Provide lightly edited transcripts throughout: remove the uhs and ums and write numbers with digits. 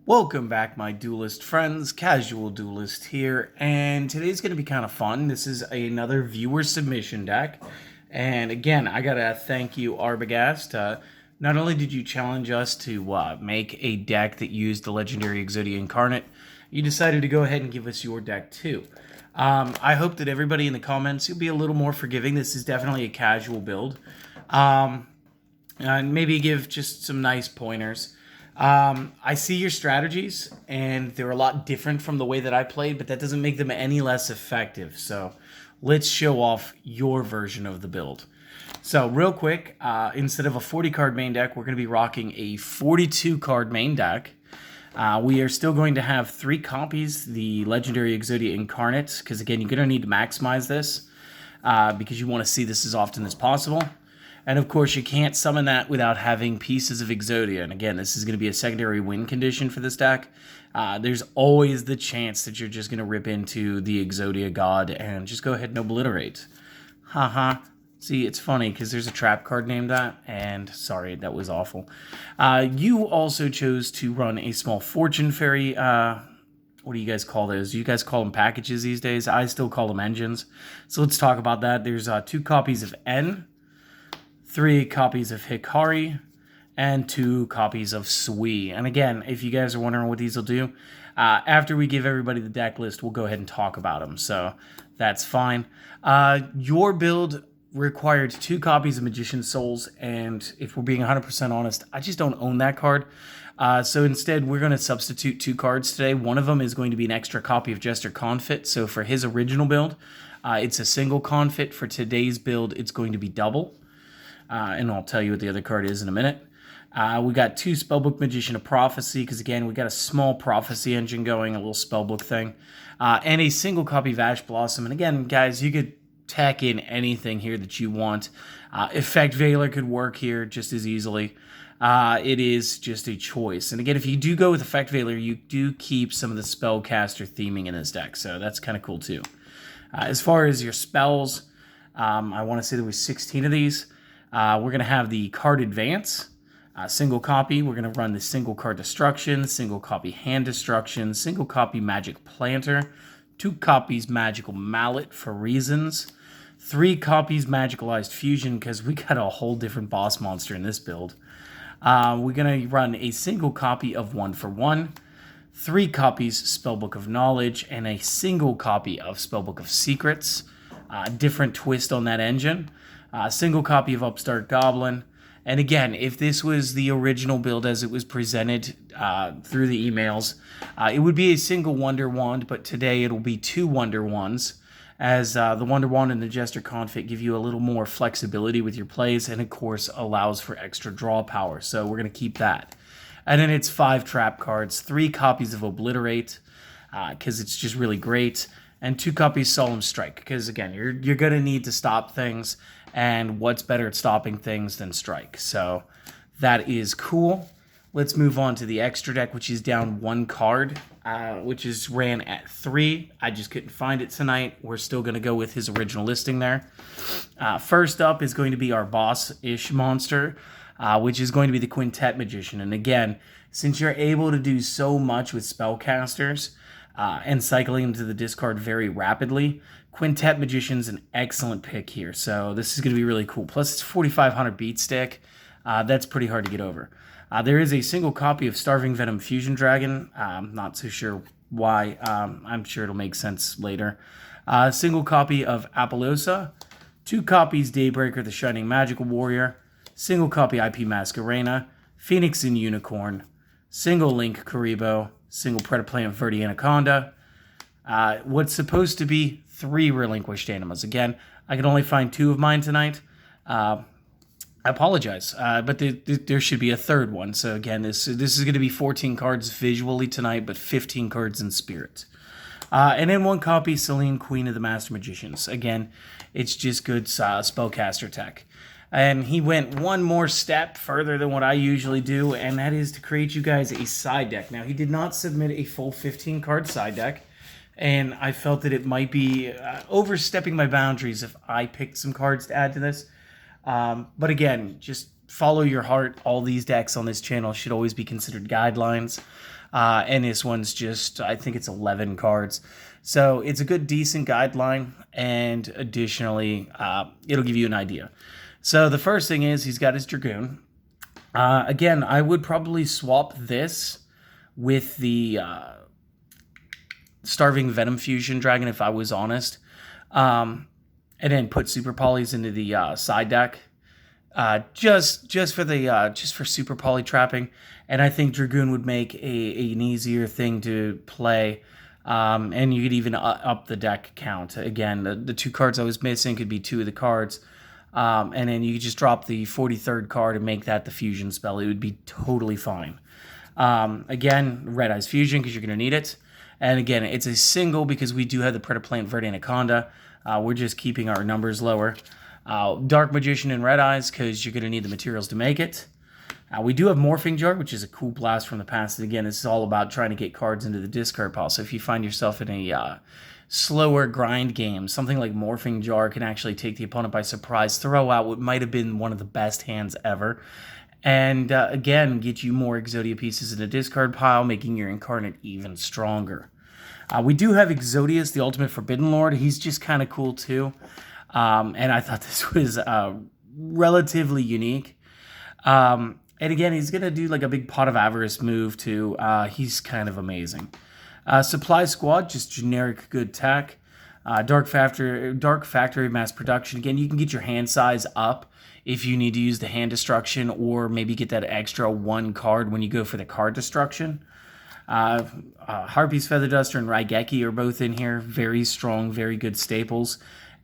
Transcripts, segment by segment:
Welcome back, my duelist friends. Casual Duelist here, and today's going to be kind of fun. This is another viewer submission deck, and again, I gotta thank you, Arbogast. Not only did you challenge us to make a deck that used the legendary Exodia Incarnate, you decided to go ahead and give us your deck too. I hope that everybody in the comments, you'll be a little more forgiving. This is definitely a casual build. And maybe give just some nice pointers. I see your strategies, and they're a lot different from the way that I played, but that doesn't make them any less effective. So let's show off your version of the build. So real quick, instead of a 40-card main deck, we're going to be rocking a 42-card main deck. We are still going to have 3 copies, the legendary Exodia Incarnate, because again, you're going to need to maximize this because you want to see this as often as possible. And of course, you can't summon that without having pieces of Exodia. And again, this is going to be a secondary win condition for this deck. There's always the chance that you're just going to rip into the Exodia God and just go ahead and obliterate. Haha. See, it's funny because there's a trap card named that. And sorry, that was awful. You also chose to run a small Fortune Fairy. What do you guys call those? You guys call them packages these days? I still call them engines. So let's talk about that. There's 2 copies of N, 3 copies of Hikari, and 2 copies of Sui. And again, if you guys are wondering what these will do, after we give everybody the deck list, we'll go ahead and talk about them. So that's fine. Your build required 2 copies of Magician's Souls, and if we're being 100% honest, I just don't own that card. So instead, we're going to substitute 2 cards today. One of them is going to be an extra copy of Jester Confit. So for his original build, it's a single Confit. For today's build, it's going to be double. And I'll tell you what the other card is in a minute. We got 2 Spellbook Magician of Prophecy, because again, we got a small Prophecy engine going, a little Spellbook thing. And a single copy of Ash Blossom. And again, guys, you could tack in anything here that you want. Effect Veiler could work here just as easily. It is just a choice. And again, if you do go with Effect Veiler, you do keep some of the Spellcaster theming in this deck. So that's kind of cool too. As far as your spells, I want to say there was 16 of these. We're going to have the card advance, single copy. We're going to run the single card destruction, single copy hand destruction, single copy magic planter, 2 copies magical mallet for reasons, 3 copies magicalized fusion because we got a whole different boss monster in this build. We're going to run a single copy of 1-for-1, 3 copies Spellbook of Knowledge, and a single copy of Spellbook of Secrets. Different twist on that engine. Single copy of Upstart Goblin. And again, if this was the original build as it was presented through the emails, it would be a single Wonder Wand, but today it'll be 2 Wonder Wands, as the Wonder Wand and the Jester Confit give you a little more flexibility with your plays, and of course allows for extra draw power, so we're going to keep that. And then it's 5 trap cards, 3 copies of Obliterate, because it's just really great, and 2 copies Solemn Strike, because again, you're going to need to stop things, and what's better at stopping things than Strike? So that is cool. Let's move on to the extra deck, which is down 1 card, which is ran at 3. I just couldn't find it tonight. We're still going to go with his original listing there. First up is going to be our boss-ish monster, which is going to be the Quintet Magician. And again, since you're able to do so much with spellcasters and cycling them to the discard very rapidly, Quintet Magician's an excellent pick here. So this is going to be really cool. Plus, it's 4,500 beat stick. That's pretty hard to get over. There is a single copy of Starving Venom Fusion Dragon. I'm not so sure why. I'm sure it'll make sense later. Single copy of Apollosa. 2 copies Daybreaker the Shining Magical Warrior. Single copy IP Masquerena. Phoenix and Unicorn. Single Link Karibo. Single Predaplanet Verde Anaconda. What's supposed to be 3 relinquished animals. Again, I can only find 2 of mine tonight. I apologize, but there should be a 3rd one. So again, this is going to be 14 cards visually tonight, but 15 cards in spirit. And then 1 copy Selene, Queen of the Master Magicians. Again, it's just good spellcaster tech. And he went 1 more step further than what I usually do, and that is to create you guys a side deck. Now, he did not submit a full 15-card side deck, and I felt that it might be overstepping my boundaries if I picked some cards to add to this. But again, just follow your heart. All these decks on this channel should always be considered guidelines. And this one's just, I think it's 11 cards. So it's a good, decent guideline. And additionally, it'll give you an idea. So the first thing is he's got his Dragoon. Again, I would probably swap this with the Starving Venom Fusion Dragon if I was honest. And then put Super Polys into the side deck. Just for Super Poly trapping. And I think Dragoon would make an easier thing to play. And you could even up the deck count. Again, the 2 cards I was missing could be 2 of the cards. And then you could just drop the 43rd card and make that the fusion spell. It would be totally fine. Again, Red Eyes Fusion because you're going to need it. And again, it's a single because we do have the Predator Plant Verde Anaconda. We're just keeping our numbers lower. Dark Magician and Red Eyes because you're going to need the materials to make it. We do have Morphing Jar, which is a cool blast from the past. And again, this is all about trying to get cards into the discard pile. So if you find yourself in a slower grind game, something like Morphing Jar can actually take the opponent by surprise, throw out what might have been one of the best hands ever, and again, get you more Exodia pieces in the discard pile, making your Incarnate even stronger. We do have Exodius, the Ultimate Forbidden Lord. He's just kind of cool too. And I thought this was relatively unique. And again, he's going to do like a big Pot of Avarice move too. He's kind of amazing. Supply Squad, just generic good tech. Dark Factory Mass Production. Again, you can get your hand size up if you need to use the hand destruction or maybe get that extra 1 card when you go for the card destruction. Harpy's Feather Duster and Raigeki are both in here. Very strong, very good staples.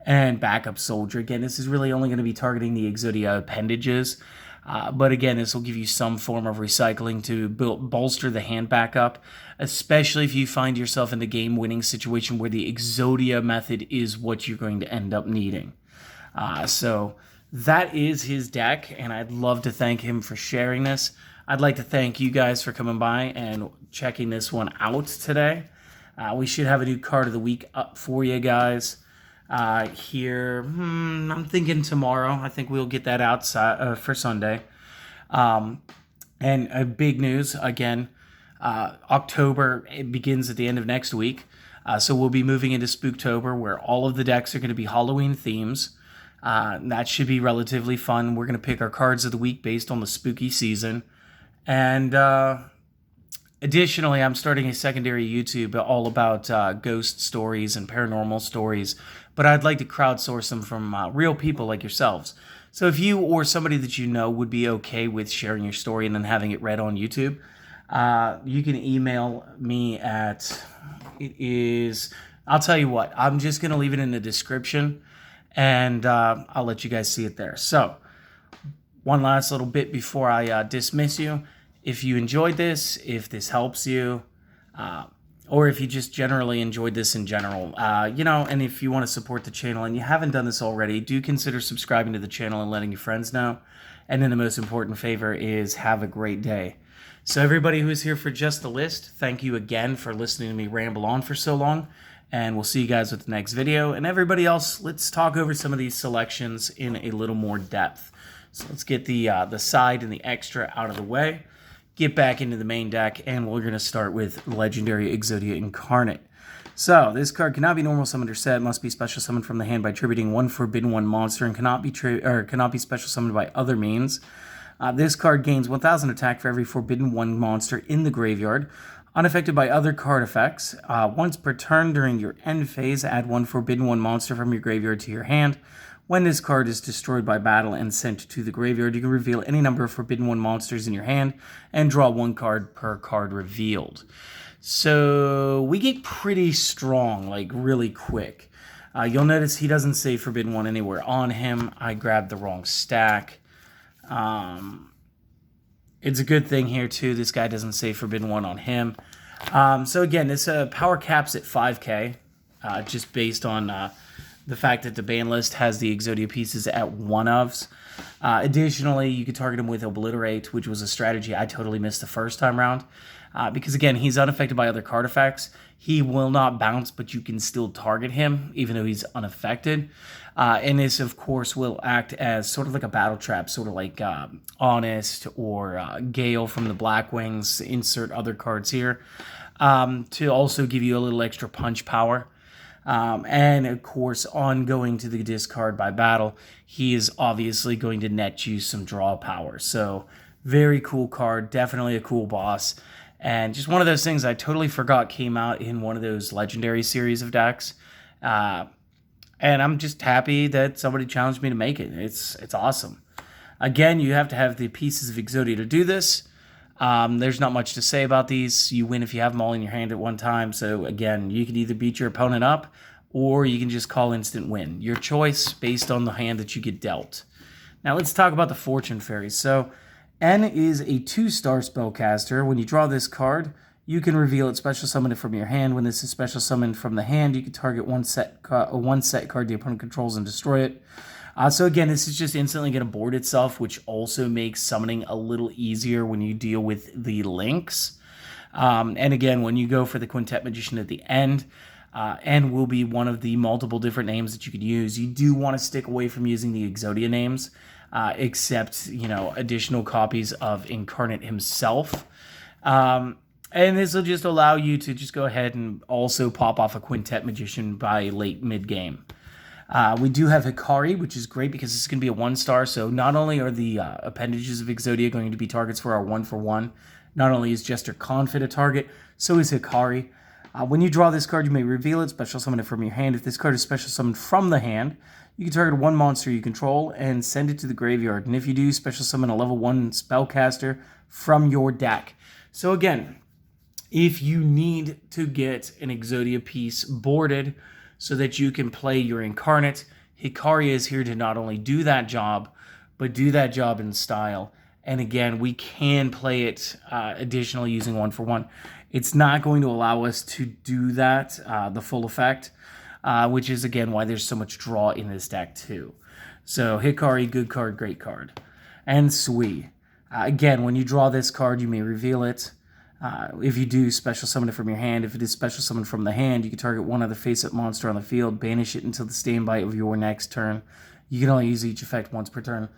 And Backup Soldier. Again, this is really only going to be targeting the Exodia appendages. But again, this will give you some form of recycling to bolster the hand backup, especially if you find yourself in the game-winning situation where the Exodia method is what you're going to end up needing. So that is his deck, and I'd love to thank him for sharing this. I'd like to thank you guys for coming by and checking this one out today. We should have a new card of the week up for you guys. Here, I'm thinking tomorrow. I think we'll get that out for Sunday. And big news, again, October it begins at the end of next week. So we'll be moving into Spooktober where all of the decks are going to be Halloween themes. That should be relatively fun. We're going to pick our cards of the week based on the spooky season. And additionally, I'm starting a secondary YouTube all about ghost stories and paranormal stories, but I'd like to crowdsource them from real people like yourselves. So if you or somebody that you know would be okay with sharing your story and then having it read on YouTube, you can email me at, I'll tell you what, I'm just going to leave it in the description, and I'll let you guys see it there. So one last little bit before I dismiss you. If you enjoyed this, if this helps you, or if you just generally enjoyed this in general, and if you want to support the channel and you haven't done this already, do consider subscribing to the channel and letting your friends know. And then the most important favor is have a great day. So everybody who is here for Just the List, thank you again for listening to me ramble on for so long. And we'll see you guys with the next video. And everybody else, let's talk over some of these selections in a little more depth. So let's get the side and the extra out of the way. Get back into the main deck, and we're going to start with Legendary Exodia Incarnate. So, this card cannot be normal summoned or set, must be special summoned from the hand by attributing 1 Forbidden 1 monster, and cannot be special summoned by other means. This card gains 1000 attack for every Forbidden 1 monster in the graveyard, unaffected by other card effects. Once per turn during your end phase, add 1 Forbidden 1 monster from your graveyard to your hand. When this card is destroyed by battle and sent to the graveyard, you can reveal any number of Forbidden 1 monsters in your hand and draw 1 card per card revealed. So we get pretty strong, like really quick. You'll notice he doesn't say Forbidden 1 anywhere on him. I grabbed the wrong stack. It's a good thing here too. This guy doesn't say Forbidden 1 on him. So again, this power caps at 5k, just based on the fact that the ban list has the Exodia pieces at 1-ofs. Additionally, you could target him with Obliterate, which was a strategy I totally missed the first time around. because again, he's unaffected by other card effects. He will not bounce, but you can still target him, even though he's unaffected. And this, of course, will act as sort of like a battle trap, sort of like Honest or Gale from the Black Wings. Insert other cards here to also give you a little extra punch power. And, of course, on going to the discard by battle, he is obviously going to net you some draw power. So, very cool card. Definitely a cool boss. And just one of those things I totally forgot came out in one of those legendary series of decks. And I'm just happy that somebody challenged me to make it. It's awesome. Again, you have to have the pieces of Exodia to do this. There's not much to say about these. You win if you have them all in your hand at one time. So again, you can either beat your opponent up or you can just call instant win. Your choice based on the hand that you get dealt. Now let's talk about the Fortune Fairy. So N is a 2-star spellcaster. When you draw this card, you can reveal it, special summon it from your hand. When this is special summoned from the hand, you can target one set card the opponent controls and destroy it. So again, this is just instantly going to board itself, which also makes summoning a little easier when you deal with the links. And again, when you go for the Quintet Magician at the end, N will be one of the multiple different names that you could use. You do want to stick away from using the Exodia names, except, additional copies of Incarnate himself. And this will just allow you to just go ahead and also pop off a Quintet Magician by late mid-game. We do have Hikari, which is great because this is going to be a 1-star. So not only are the appendages of Exodia going to be targets for our 1-for-1, not only is Jester Confit a target, so is Hikari. When you draw this card, you may reveal it, special summon it from your hand. If this card is special summoned from the hand, you can target one monster you control and send it to the graveyard. And if you do, special summon a level 1 spellcaster from your deck. So again, if you need to get an Exodia piece boarded so that you can play your Incarnate, Hikari is here to not only do that job, but do that job in style. And again, we can play it additionally using 1-for-1. It's not going to allow us to do that, the full effect, which is, again, why there's so much draw in this deck, too. So, Hikari, good card, great card. And Sui. Again, when you draw this card, you may reveal it. If you do, special summon it from your hand. If it is special summoned from the hand, you can target one other face-up monster on the field, banish it until the standby of your next turn. You can only use each effect once per turn.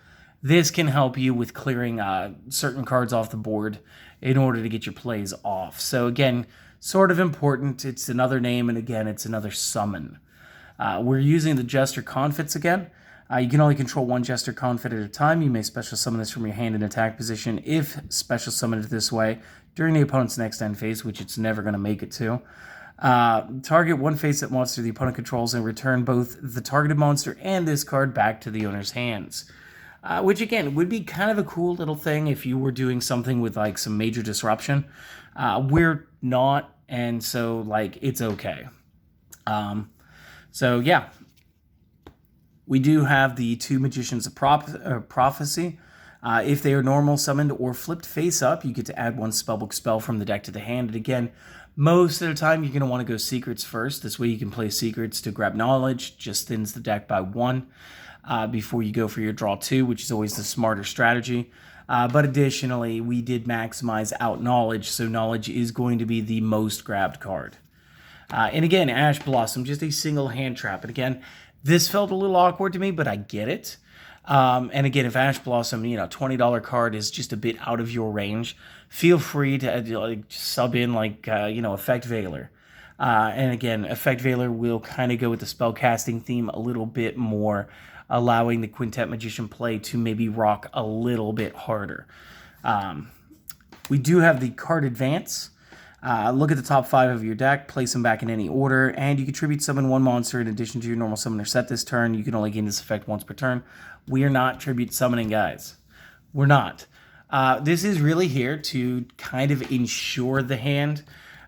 This can help you with clearing certain cards off the board in order to get your plays off. So again, sort of important. It's another name, and again, it's another summon. We're using the Jester Confits again. You can only control one Jester Confit at a time. You may special summon this from your hand in attack position if special summoned this way during the opponent's next end phase, which it's never going to make it to. Target one face-up monster the opponent controls and return both the targeted monster and this card back to the owner's hands. Which, again, would be kind of a cool little thing if you were doing something with, like, some major disruption. We're not, and so, like, it's okay. So, yeah. We do have the 2 Magicians of Prophecy. If they are normal, summoned, or flipped face-up, you get to add 1 spellbook spell from the deck to the hand. And again, most of the time, you're going to want to go Secrets first. This way you can play Secrets to grab Knowledge. Just thins the deck by 1. Before you go for your draw 2, which is always the smarter strategy. But additionally, we did maximize out Knowledge, so Knowledge is going to be the most grabbed card. And again, Ash Blossom, just a single hand trap. And again, this felt a little awkward to me, but I get it. And again, if Ash Blossom, $20 card is just a bit out of your range, feel free to sub in Effect Veiler. And again, Effect Veiler will kind of go with the spellcasting theme a little bit more, allowing the Quintet Magician play to maybe rock a little bit harder. We do have the card Advance. Look at the top 5 of your deck, place them back in any order, and you can tribute summon 1 monster in addition to your normal summoner set this turn. You can only gain this effect once per turn. We are not tribute summoning, guys. We're not. This is really here to kind of ensure the hand.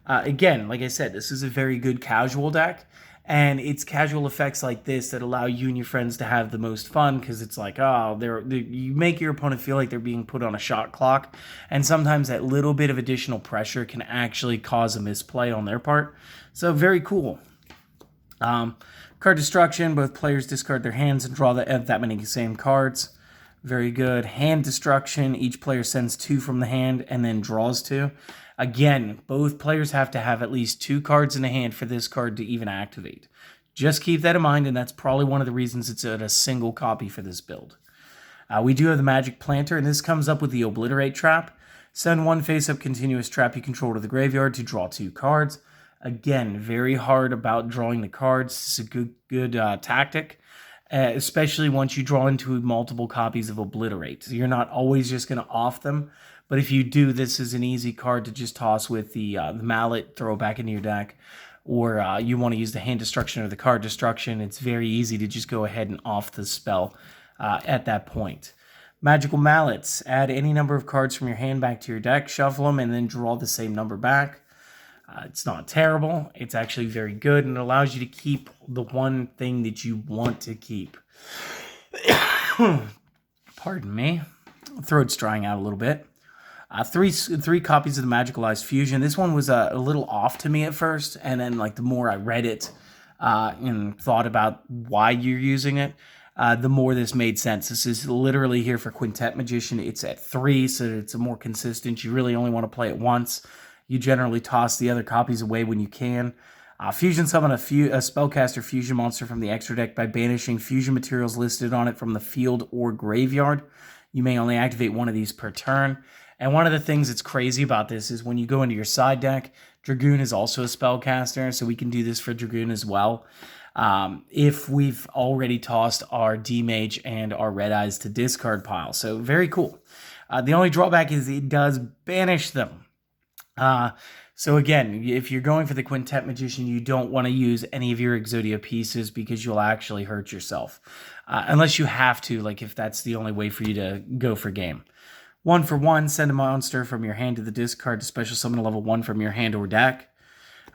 Again, like I said, this is a very good casual deck. And it's casual effects like this that allow you and your friends to have the most fun, because it's like, you make your opponent feel like they're being put on a shot clock. And sometimes that little bit of additional pressure can actually cause a misplay on their part. So very cool. Card Destruction, both players discard their hands and draw that many same cards. Very good. Hand destruction. Each player sends 2 from the hand and then draws 2. Again, both players have to have at least 2 cards in the hand for this card to even activate. Just keep that in mind, and that's probably one of the reasons it's at a single copy for this build. We do have the Magic Planter, and this comes up with the Obliterate trap. Send 1 face-up continuous trap you control to the graveyard to draw 2 cards. Again, very hard about drawing the cards. It's a good tactic, especially once you draw into multiple copies of Obliterate. So you're not always just going to off them, but if you do, this is an easy card to just toss with the Mallet, throw it back into your deck, or you want to use the Hand Destruction or the Card Destruction. It's very easy to just go ahead and off the spell at that point. Magical Mallets. Add any number of cards from your hand back to your deck, shuffle them, and then draw the same number back. It's not terrible. It's actually very good, and it allows you to keep the one thing that you want to keep. Pardon me. Throat's drying out a little bit. Three copies of the Magicalized Fusion. This one was a little off to me at first, and then the more I read it and thought about why you're using it, the more this made sense. This is literally here for Quintet Magician. It's at 3, so it's more consistent. You really only want to play it once. You generally toss the other copies away when you can. Fusion summon a Spellcaster Fusion monster from the extra deck by banishing fusion materials listed on it from the field or graveyard. You may only activate 1 of these per turn. And one of the things that's crazy about this is when you go into your side deck, Dragoon is also a spellcaster, so we can do this for Dragoon as well. If we've already tossed our D-Mage and our Red Eyes to discard pile. So very cool. The only drawback is it does banish them. So again, if you're going for the Quintet Magician, you don't want to use any of your Exodia pieces because you'll actually hurt yourself. Unless you have to, if that's the only way for you to go for game. 1 for 1, send a monster from your hand to the discard to special summon a level 1 from your hand or deck.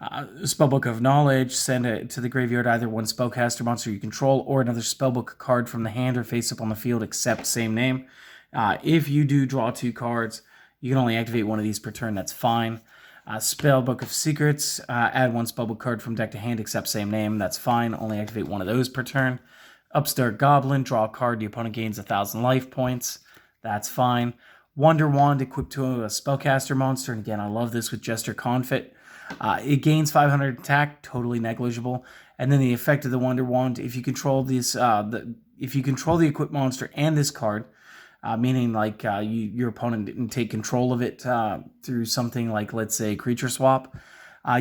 Spellbook of Knowledge, send it to the graveyard either 1 spellcaster monster you control or another spellbook card from the hand or face up on the field except same name. If you do draw 2 cards, you can only activate 1 of these per turn, that's fine. Spellbook of Secrets, add 1 spellbook card from deck to hand except same name, that's fine, only activate 1 of those per turn. Upstart Goblin, draw a card, the opponent gains 1,000 life points, that's fine. Wonder Wand equipped to a spellcaster monster, and again, I love this with Jester Confit. It gains 500 attack, totally negligible. And then the effect of the Wonder Wand, if you control this, if you control the equipped monster and this card, meaning your opponent didn't take control of it through something like, let's say, Creature Swap,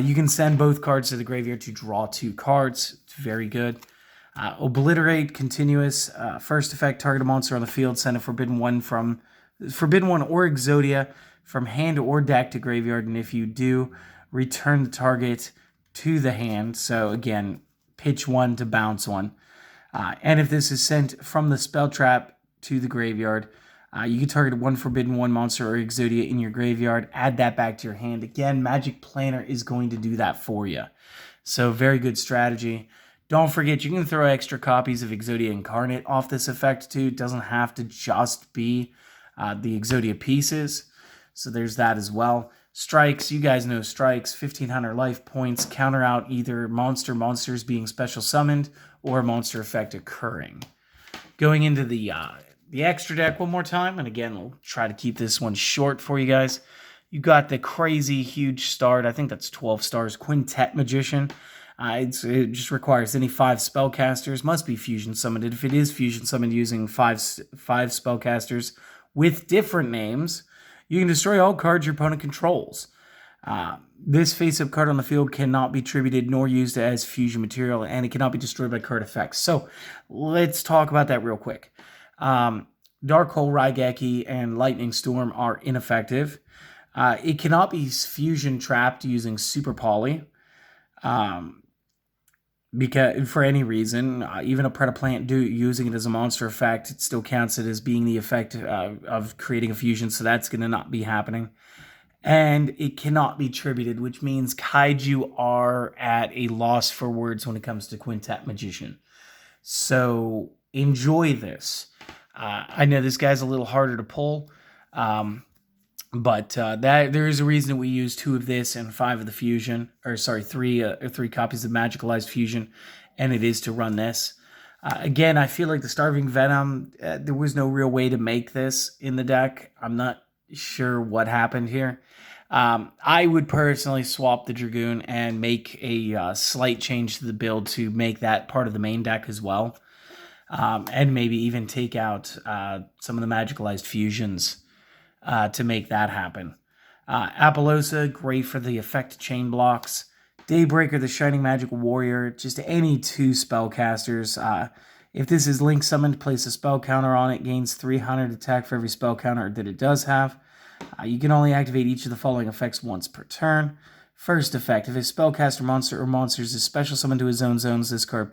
you can send both cards to the graveyard to draw 2 cards. It's very good. Obliterate, continuous. First effect, target a monster on the field, send a Forbidden One or Exodia from hand or deck to graveyard, and if you do, return the target to the hand. So again, pitch 1 to bounce 1. And if this is sent from the spell trap to the graveyard, you can target 1 Forbidden One monster or Exodia in your graveyard, add that back to your hand. Again, Magic Planner is going to do that for you. So very good strategy. Don't forget, you can throw extra copies of Exodia Incarnate off this effect too. It doesn't have to just be the Exodia pieces. So there's that as well. Strikes, you guys know strikes, 1,500 life points, counter out either monsters being special summoned or a monster effect occurring. Going into the extra deck one more time, and again, we'll try to keep this one short for you guys. You got the crazy huge start, I think that's 12 stars, Quintet Magician. It just requires any 5 spellcasters, must be fusion summoned. If it is fusion summoned using 5 spellcasters with different names, you can destroy all cards your opponent controls. This face-up card on the field cannot be tributed nor used as fusion material, and it cannot be destroyed by card effects. So let's talk about that real quick. Dark Hole, Raigeki, and Lightning Storm are ineffective. It cannot be fusion trapped using Super Poly. Because for any reason, even a Predaplant using it as a monster effect, it still counts it as being the effect of creating a fusion, so that's going to not be happening. And it cannot be tributed, which means Kaiju are at a loss for words when it comes to Quintet Magician. So enjoy this. I know this guy's a little harder to pull, but there is a reason that we use 2 of this and 5 of the fusion, or sorry, 3 copies of Magicalized Fusion, and it is to run this. Again, I feel like the Starving Venom, there was no real way to make this in the deck. I'm not sure what happened here. I would personally swap the Dragoon and make a slight change to the build to make that part of the main deck as well. And maybe even take out some of the magicalized fusions to make that happen. Apollosa, great for the effect chain blocks. Daybreaker, the Shining Magical Warrior, just any two spellcasters. If this is Link summoned, place a spell counter on it, gains 300 attack for every spell counter that it does have. You can only activate each of the following effects once per turn. First effect, if a spellcaster monster or monsters is special summoned to his own zones this card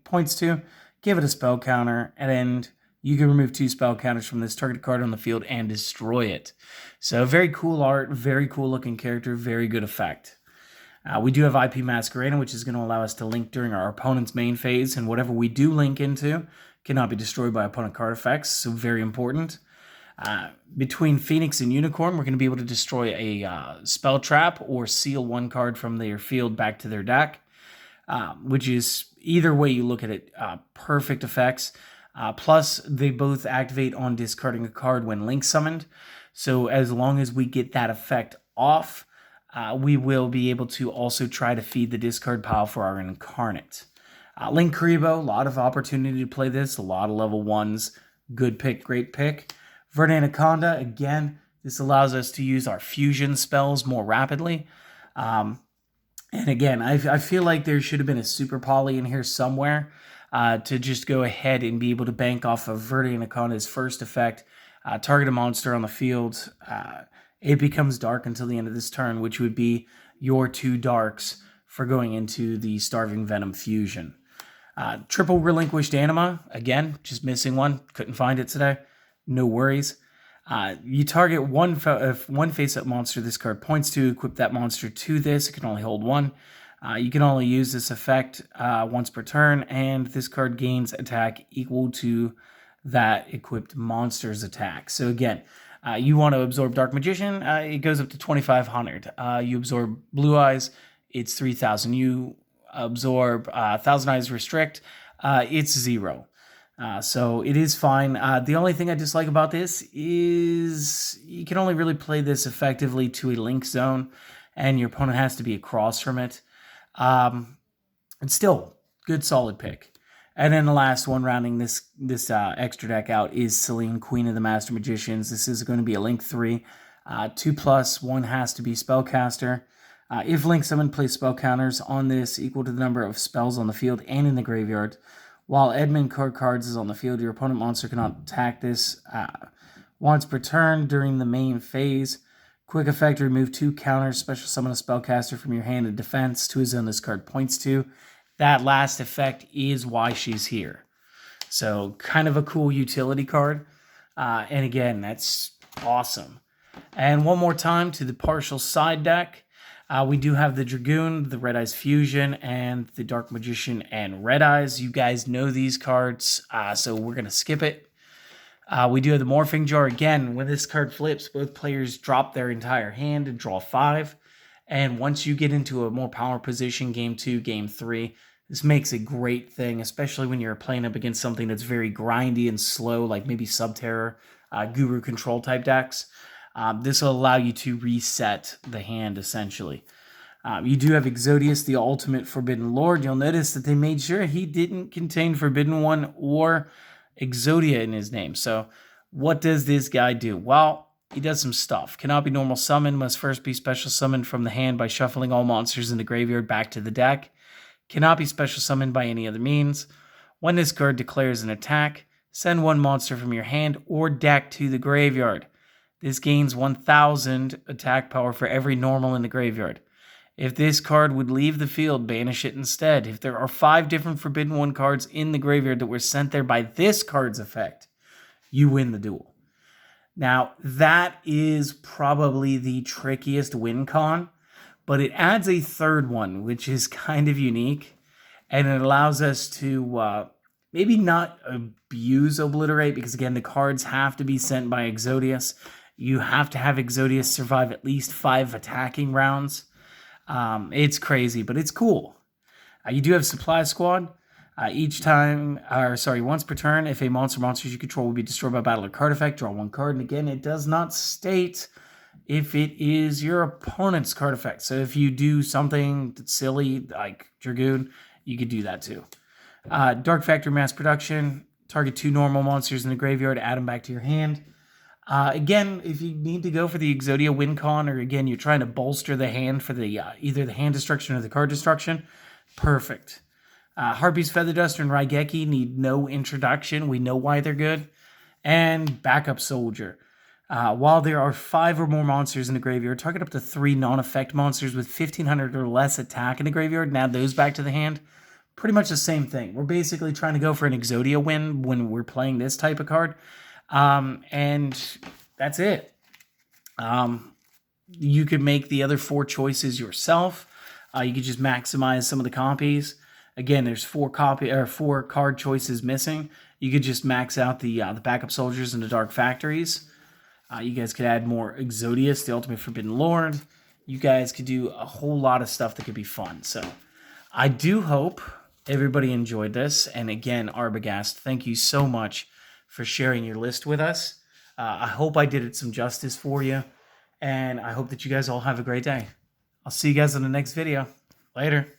points to, give it a spell counter, and you can remove 2 spell counters from this targeted card on the field and destroy it. So very cool art, very cool looking character, very good effect. We do have IP Masquerade, which is going to allow us to link during our opponent's main phase, and whatever we do link into cannot be destroyed by opponent card effects, so very important. Between Phoenix and Unicorn, we're going to be able to destroy a spell trap or seal one card from their field back to their deck, which is, either way you look at it, perfect effects. Plus, they both activate on discarding a card when Link summoned, so as long as we get that effect off, we will be able to also try to feed the discard pile for our Incarnate. Link Kuriboh, a lot of opportunity to play this, a lot of level 1s, good pick, great pick. Verde Anaconda, again, this allows us to use our fusion spells more rapidly. And again, I feel like there should have been a super poly in here somewhere to just go ahead and be able to bank off of Verde Anaconda's first effect, target a monster on the field. It becomes dark until the end of this turn, which would be your 2 darks for going into the Starving Venom fusion. Triple Relinquished Anima, again, just missing one, couldn't find it today. No worries. You target one face-up monster this card points to, equip that monster to this. It can only hold 1. You can only use this effect once per turn, and this card gains attack equal to that equipped monster's attack. So again, you want to absorb Dark Magician, it goes up to 2,500. You absorb Blue Eyes, it's 3,000. You absorb Thousand Eyes Restrict, it's 0. So it is fine. The only thing I dislike about this is you can only really play this effectively to a link zone, and your opponent has to be across from it. It's still good, solid pick. And then the last one rounding this extra deck out is Selene, Queen of the Master Magicians. This is going to be a link 3. 2+, 1 has to be Spellcaster. If Link summoned, place spell counters on this equal to the number of spells on the field and in the graveyard. While Edmund cards is on the field, your opponent monster cannot attack this once per turn during the main phase. Quick effect, remove 2 counters, special summon a spellcaster from your hand in defense to a zone this card points to. That last effect is why she's here. So kind of a cool utility card. And again, that's awesome. And one more time to the partial side deck. We do have the Dragoon, the Red Eyes Fusion, and the Dark Magician and Red Eyes. You guys know these cards, so we're going to skip it. We do have the Morphing Jar. Again, when this card flips, both players drop their entire hand and draw 5. And once you get into a more power position, Game 2, Game 3, this makes a great thing, especially when you're playing up against something that's very grindy and slow, like maybe Subterror, Guru Control type decks. This will allow you to reset the hand, essentially. You do have Exodius, the ultimate Forbidden Lord. You'll notice that they made sure he didn't contain Forbidden One or Exodia in his name. So what does this guy do? Well, he does some stuff. Cannot be normal summon, must first be special summoned from the hand by shuffling all monsters in the graveyard back to the deck. Cannot be special summoned by any other means. When this card declares an attack, send 1 monster from your hand or deck to the graveyard. This gains 1,000 attack power for every normal in the graveyard. If this card would leave the field, banish it instead. If there are 5 different Forbidden One cards in the graveyard that were sent there by this card's effect, you win the duel. Now, that is probably the trickiest win con, but it adds a third one, which is kind of unique, and it allows us to maybe not abuse Obliterate, because again, the cards have to be sent by Exodius. You have to have Exodius survive at least 5 attacking rounds. It's crazy, but it's cool. You do have Supply Squad. Once per turn, if a monsters you control will be destroyed by battle or card effect, draw one card. And again, it does not state if it is your opponent's card effect. So if you do something that's silly, like Dragoon, you could do that too. Dark Factory Mass Production. Target 2 normal monsters in the graveyard, add them back to your hand. Again, if you need to go for the Exodia win con, or again, you're trying to bolster the hand for the either the hand destruction or the card destruction, perfect. Harpy's Feather Duster and Raigeki need no introduction. We know why they're good. And Backup Soldier. While there are 5 or more monsters in the graveyard, target up to 3 non-effect monsters with 1,500 or less attack in the graveyard and add those back to the hand. Pretty much the same thing. We're basically trying to go for an Exodia win when we're playing this type of card. And that's it. You could make the other 4 choices yourself. You could just maximize some of the copies. Again, there's 4 card choices missing. You could just max out the backup soldiers and the dark factories. You guys could add more Exodius, the Ultimate Forbidden Lord. You guys could do a whole lot of stuff that could be fun. So I do hope everybody enjoyed this. And again, Arbogast, thank you so much for sharing your list with us. I hope I did it some justice for you. And I hope that you guys all have a great day. I'll see you guys in the next video. Later.